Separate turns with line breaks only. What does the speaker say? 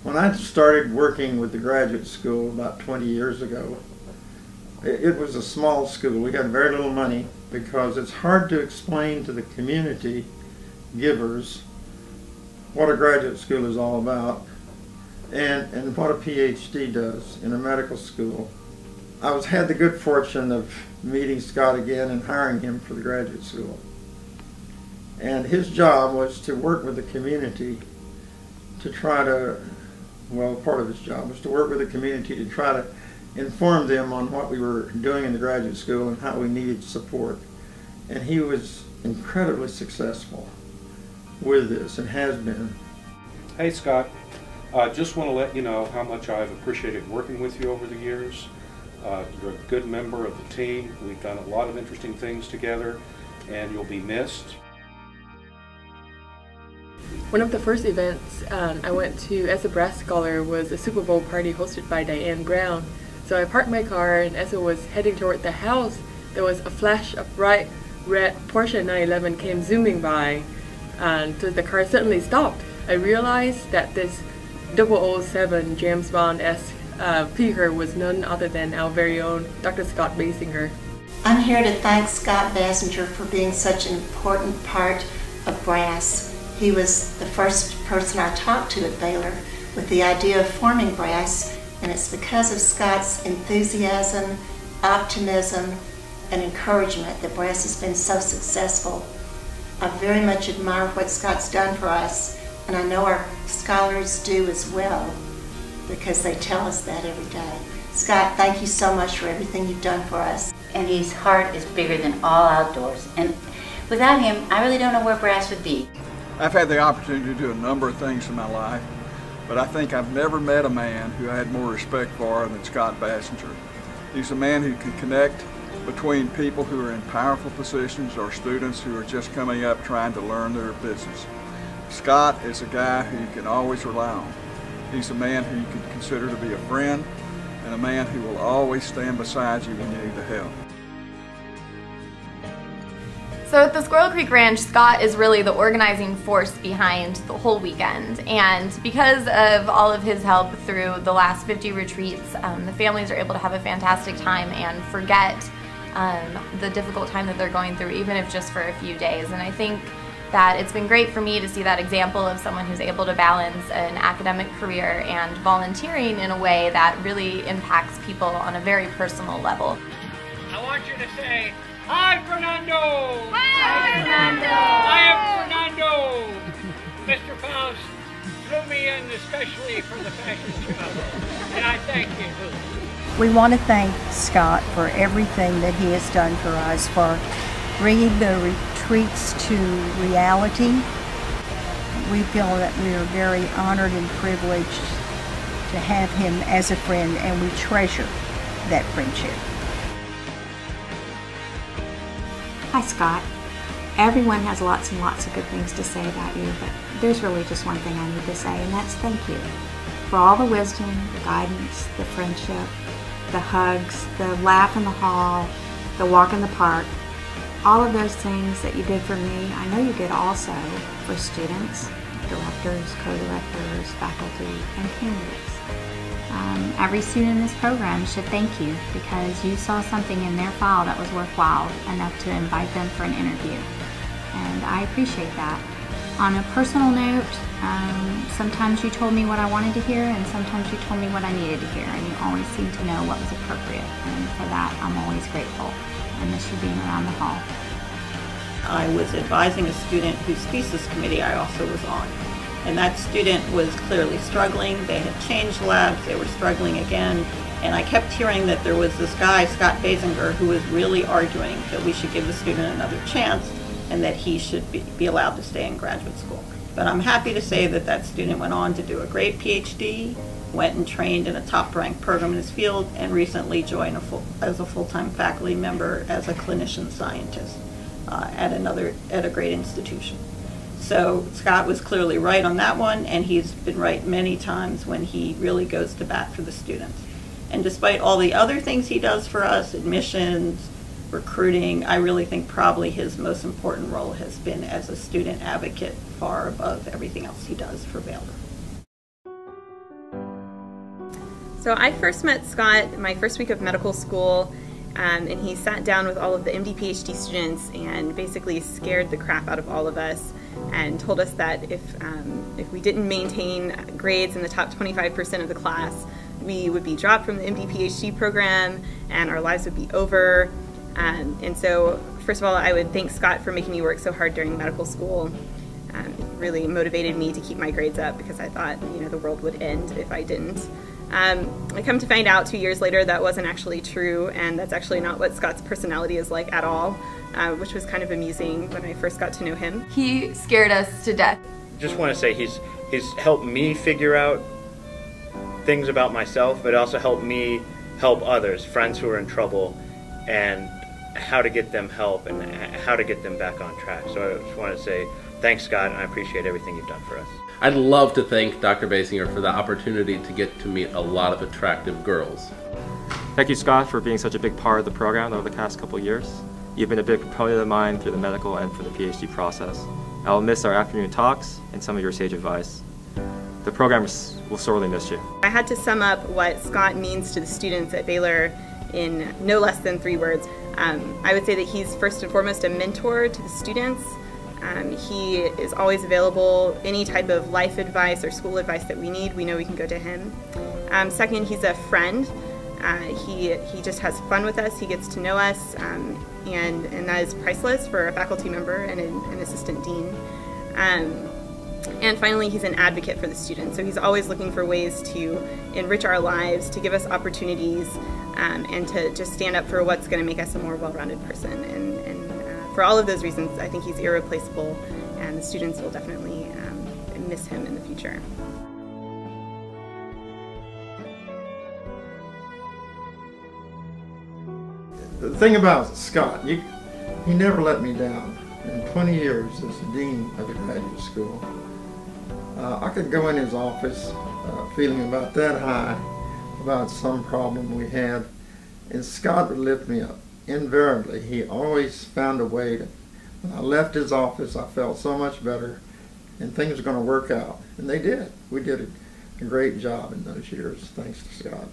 When I started working with the graduate school about 20 years ago, it was a small school. We had very little money because it's hard to explain to the community givers what a graduate school is all about and what a PhD does in a medical school. I had the good fortune of meeting Scott again and hiring him for the graduate school. And his job was to work with the community to try to, well, part of his job was to work with the community to try to inform them on what we were doing in the graduate school and how we needed support. And he was incredibly successful with this and has been.
Hey Scott, just want to let you know how much I've appreciated working with you over the years. You're a good member of the team. We've done a lot of interesting things together, and you'll be missed.
One of the first events I went to as a brass scholar was a Super Bowl party hosted by Diane Brown. So I parked my car, and as I was heading toward the house, there was a flash of bright red Porsche 911 came zooming by, and so the car suddenly stopped. I realized that this 007 James Bond-esque figure was none other than our very own Dr. Scott Basinger.
I'm here to thank Scott Basinger for being such an important part of brass. He was the first person I talked to at Baylor with the idea of forming brass, and it's because of Scott's enthusiasm, optimism, and encouragement that brass has been so successful. I very much admire what Scott's done for us, and I know our scholars do as well, because they tell us that every day. Scott, thank you so much for everything you've done for us.
And his heart is bigger than all outdoors, and without him, I really don't know where brass would be.
I've had the opportunity to do a number of things in my life, but I think I've never met a man who I had more respect for than Scott Basinger. He's a man who can connect between people who are in powerful positions or students who are just coming up trying to learn their business. Scott is a guy who you can always rely on. He's a man who you can consider to be a friend and a man who will always stand beside you when you need the help.
So at the Squirrel Creek Ranch, Scott is really the organizing force behind the whole weekend, and because of all of his help through the last 50 retreats, the families are able to have a fantastic time and forget the difficult time that they're going through, even if just for a few days. And I think that it's been great for me to see that example of someone who's able to balance an academic career and volunteering in a way that really impacts people on a very personal level.
I want you to say, "Hi, Fernando!"
Hi, Fernando!
I am Fernando! Mr. Faust flew me in especially for the fashion show, and I thank you.
We want to thank Scott for everything that he has done for us, for bringing the retreats to reality. We feel that we are very honored and privileged to have him as a friend, and we treasure that friendship.
Hi Scott. Everyone has lots and lots of good things to say about you, but there's really just one thing I need to say, and that's thank you. For all the wisdom, the guidance, the friendship, the hugs, the laugh in the hall, the walk in the park, all of those things that you did for me, I know you did also for students, directors, co-directors, faculty, and candidates.
Every student in this program should thank you because you saw something in their file that was worthwhile enough to invite them for an interview. And I appreciate that. On a personal note, sometimes you told me what I wanted to hear and sometimes you told me what I needed to hear, and you always seemed to know what was appropriate. And for that, I'm always grateful. I miss you being around the hall.
I was advising a student whose thesis committee I also was on. And that student was clearly struggling. They had changed labs, they were struggling again. And I kept hearing that there was this guy, Scott Basinger, who was really arguing that we should give the student another chance and that he should be allowed to stay in graduate school. But I'm happy to say that that student went on to do a great PhD, went and trained in a top-ranked program in his field, and recently joined as a full-time faculty member as a clinician scientist at a great institution. So Scott was clearly right on that one, and he's been right many times when he really goes to bat for the students. And despite all the other things he does for us, admissions, recruiting, I really think probably his most important role has been as a student advocate, far above everything else he does for Baylor.
So I first met Scott my first week of medical school, and he sat down with all of the MD PhD students and basically scared the crap out of all of us and told us that if we didn't maintain grades in the top 25% of the class, we would be dropped from the MD PhD program and our lives would be over. And so, first of all, I would thank Scott for making me work so hard during medical school. It really motivated me to keep my grades up because I thought, the world would end if I didn't. I come to find out 2 years later that wasn't actually true, and that's actually not what Scott's personality is like at all, which was kind of amusing when I first got to know him.
He scared us to death.
Just want to say he's helped me figure out things about myself, but also helped me help others, friends who are in trouble, and how to get them help and how to get them back on track. So I just want to say thanks, Scott, and I appreciate everything you've done for us.
I'd love to thank Dr. Basinger for the opportunity to get to meet a lot of attractive girls.
Thank you, Scott, for being such a big part of the program over the past couple of years. You've been a big proponent of mine through the medical and for the PhD process. I will miss our afternoon talks and some of your sage advice. The program will sorely miss you.
I had to sum up what Scott means to the students at Baylor in no less than 3 words. I would say that he's first and foremost a mentor to the students. He is always available. Any type of life advice or school advice that we need, we know we can go to him. Second, he's a friend. He just has fun with us. He gets to know us, and that is priceless for a faculty member and an assistant dean. And finally, he's an advocate for the students. So he's always looking for ways to enrich our lives, to give us opportunities, and to just stand up for what's going to make us a more well-rounded person. And for all of those reasons, I think he's irreplaceable, and the students will definitely miss him in the future.
The thing about Scott, he never let me down. In 20 years as the dean of the graduate school, I could go in his office feeling about that high about some problem we had, and Scott would lift me up. Invariably, he always found a way to. When I left his office, I felt so much better, and things were going to work out, and they did. We did a great job in those years, thanks to Scott.